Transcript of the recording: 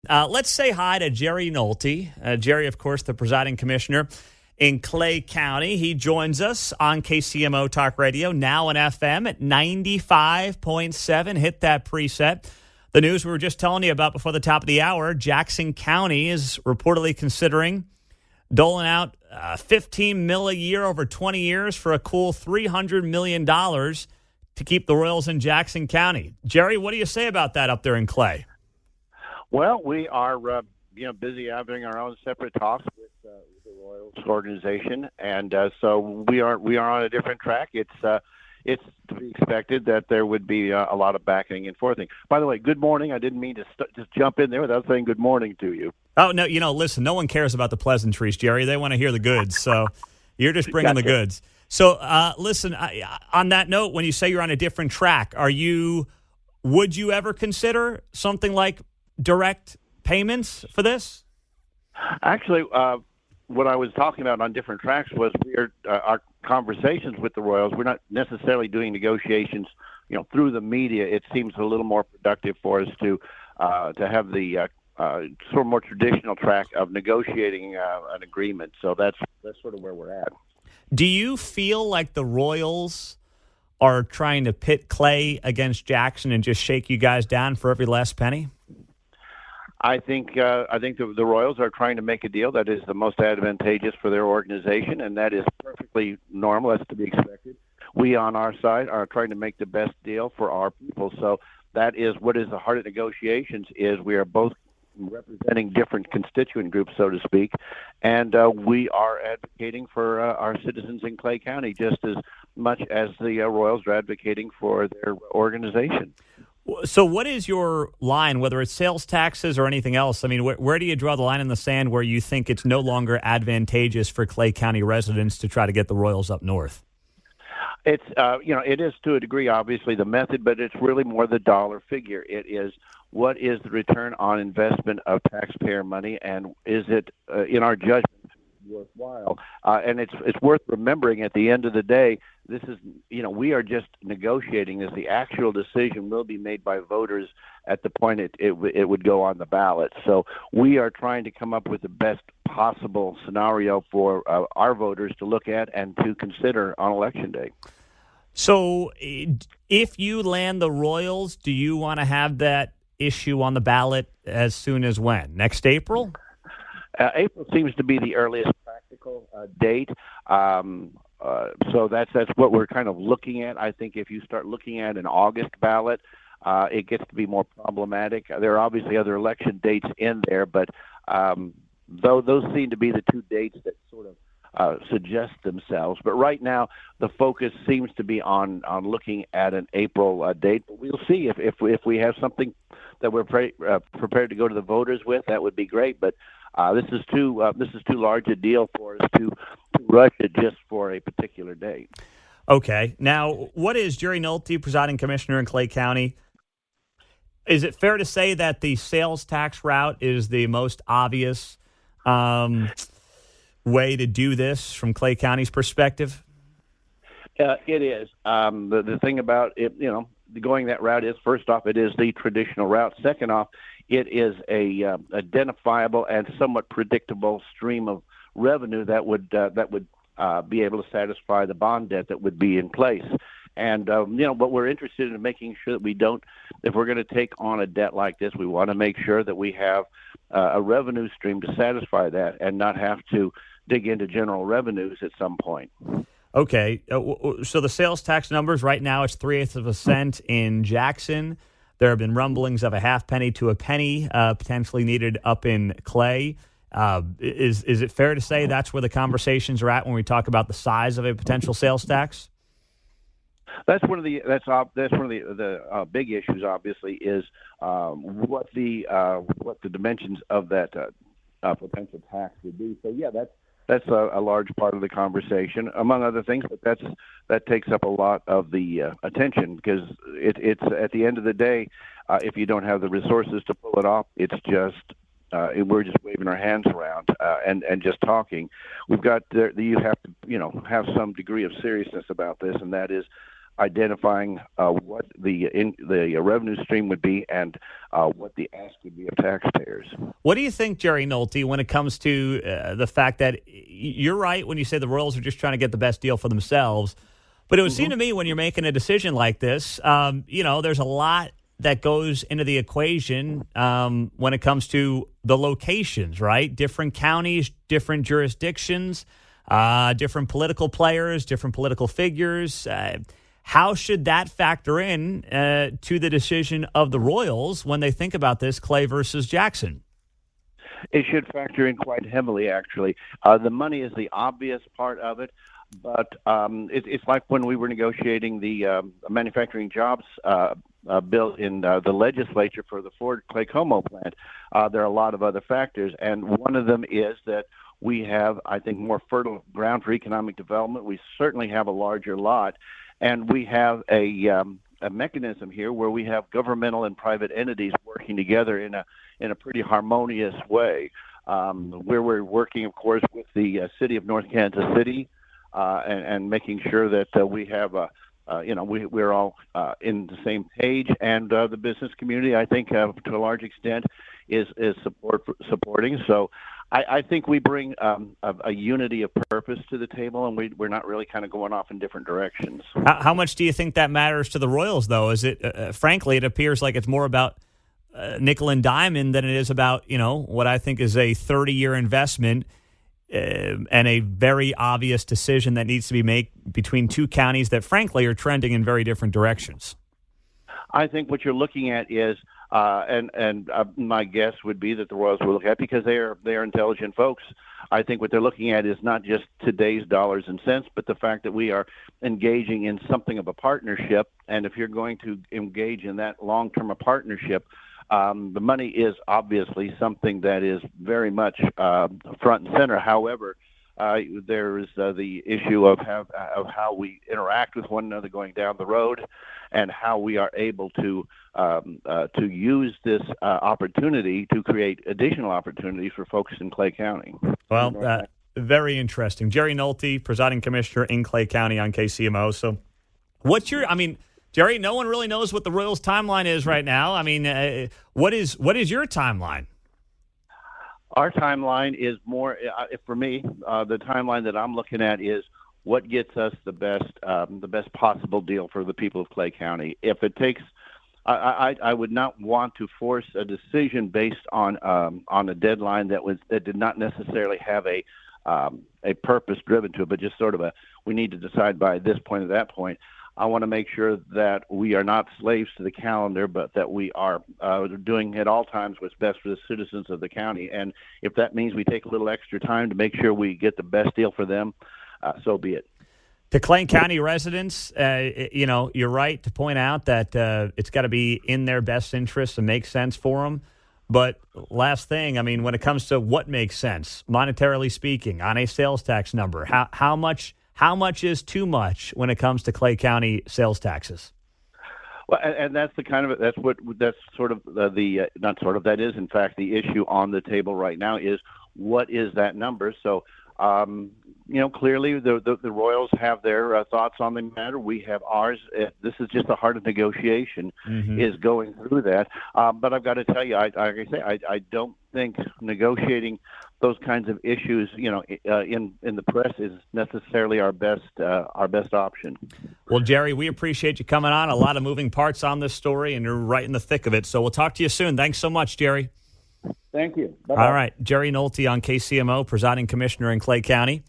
Let's say hi to Jerry Nolte. Jerry, of course, the presiding commissioner in Clay County. He joins us on KCMO Talk Radio, now in FM at 95.7. Hit that preset. The news we were just telling you about before the top of the hour, Jackson County is reportedly considering doling out $15 million a year over 20 years for a cool $300 million to keep the Royals in Jackson County. Jerry, what do you say about that up there in Clay? Well, we are busy having our own separate talks with the Royals organization, and so we are on a different track. It's to be expected that there would be a lot of backing and forthing. By the way, good morning. I didn't mean to just jump in there without saying good morning to you. Oh, no, listen, no one cares about the pleasantries, Jerry. They want to hear the goods, so you're just bringing the goods. So, listen, on that note, when you say you're on a different track, would you ever consider something like direct payments for this? Actually, what I was talking about on different tracks was our conversations with the Royals. We're not necessarily doing negotiations, through the media. It seems a little more productive for us to have the sort of more traditional track of negotiating an agreement. So that's sort of where we're at. Do you feel like the Royals are trying to pit Clay against Jackson and just shake you guys down for every last penny? I think the Royals are trying to make a deal that is the most advantageous for their organization, and that is perfectly normal. That's to be expected. We, on our side, are trying to make the best deal for our people. So that is what is the heart of negotiations. Is we are both representing different constituent groups, so to speak, and we are advocating for our citizens in Clay County just as much as the Royals are advocating for their organization. So what is your line, whether it's sales taxes or anything else? I mean, where do you draw the line in the sand where you think it's no longer advantageous for Clay County residents to try to get the Royals up north? It's, it is to a degree, obviously, the method, but it's really more the dollar figure. It is what is the return on investment of taxpayer money, and is it, in our judgment, worthwhile? And it's worth remembering at the end of the day, this is, we are just negotiating this. The actual decision will be made by voters at the point it would go on the ballot. So we are trying to come up with the best possible scenario for our voters to look at and to consider on Election Day. So if you land the Royals, do you want to have that issue on the ballot as soon as when? Next April? April seems to be the earliest practical date. So that's what we're kind of looking at. I think if you start looking at an August ballot, it gets to be more problematic. There are obviously other election dates in there, but though those seem to be the two dates that sort of suggest themselves. But right now, the focus seems to be on looking at an April date. But we'll see if we have something that we're prepared to go to the voters with. That would be great. But this is too large a deal for us to rush it just for a particular date. Okay. Now, what is Jerry Nolte, presiding commissioner in Clay County? Is it fair to say that the sales tax route is the most obvious way to do this from Clay County's perspective? It is. The thing about it, going that route is, first off, it is the traditional route. Second off, it is a identifiable and somewhat predictable stream of revenue that would be able to satisfy the bond debt that would be in place. And what we're interested in making sure that we don't, if we're going to take on a debt like this, we want to make sure that we have a revenue stream to satisfy that and not have to dig into general revenues at some point. Okay, so the sales tax numbers right now, it's 0.3 of a cent in Jackson. There have been rumblings of a half penny to a penny potentially needed up in Clay. Is it fair to say that's where the conversations are at when we talk about the size of a potential sales tax? That's one of the big issues. Obviously, is what the dimensions of that potential tax would be. So yeah, that's a large part of the conversation, among other things. But that takes up a lot of the attention because it's at the end of the day, if you don't have the resources to pull it off, it's just we're just waving our hands around and just talking. We've got you have to have some degree of seriousness about this, and that is identifying what the revenue stream would be and what the ask would be of taxpayers. What do you think, Jerry Nolte, when it comes to the fact that you're right when you say the Royals are just trying to get the best deal for themselves? But it would seem to me when you're making a decision like this, there's a lot that goes into the equation when it comes to the locations, right? Different counties, different jurisdictions, different political players, different political figures. How should that factor in to the decision of the Royals when they think about this, Clay versus Jackson? It should factor in quite heavily, actually. The money is the obvious part of it, but it's like when we were negotiating the manufacturing jobs bill in the legislature for the Ford Claycomo plant. There are a lot of other factors, and one of them is that we have, I think, more fertile ground for economic development. We certainly have a larger lot, and we have a mechanism here where we have governmental and private entities working together in a pretty harmonious way. Where we're working, of course, with the city of North Kansas City and making sure that we have we're all in the same page, and the business community, I think, to a large extent, is supporting. So I think we bring a unity of purpose to the table, and we're not really kind of going off in different directions. How much do you think that matters to the Royals, though? Is it, frankly, it appears like it's more about nickel and diamond than it is about, what I think is a 30-year investment and a very obvious decision that needs to be made between two counties that, frankly, are trending in very different directions. I think what you're looking at is, my guess would be that the Royals will look at, because they are intelligent folks. I think what they're looking at is not just today's dollars and cents, but the fact that we are engaging in something of a partnership. And if you're going to engage in that long-term a partnership, the money is obviously something that is very much front and center. However, there is the issue of how we interact with one another going down the road, and how we are able to use this opportunity to create additional opportunities for folks in Clay County. Well, very interesting. Jerry Nolte, presiding commissioner in Clay County on KCMO. So what's Jerry, no one really knows what the Royals' timeline is right now. What is your timeline? Our timeline is more, for me, the timeline that I'm looking at is what gets us the best possible deal for the people of Clay County. If it takes, I would not want to force a decision based on a deadline that did not necessarily have a purpose driven to it, but just sort of we need to decide by this point or that point. I want to make sure that we are not slaves to the calendar, but that we are doing at all times what's best for the citizens of the county. And if that means we take a little extra time to make sure we get the best deal for them, so be it. To Clay County residents, you're right to point out that it's got to be in their best interest and make sense for them. But last thing, when it comes to what makes sense, monetarily speaking, on a sales tax number, how much is too much when it comes to Clay County sales taxes? Well, and that's that is in fact the issue on the table right now, is what is that number? So, clearly the Royals have their thoughts on the matter. We have ours. This is just the heart of negotiation, is going through that. But I've got to tell you, I don't think negotiating those kinds of issues, in the press is necessarily our best option. Well, Jerry, we appreciate you coming on. A lot of moving parts on this story, and you're right in the thick of it. So we'll talk to you soon. Thanks so much, Jerry. Thank you. Bye-bye. All right. Jerry Nolte on KCMO, presiding commissioner in Clay County.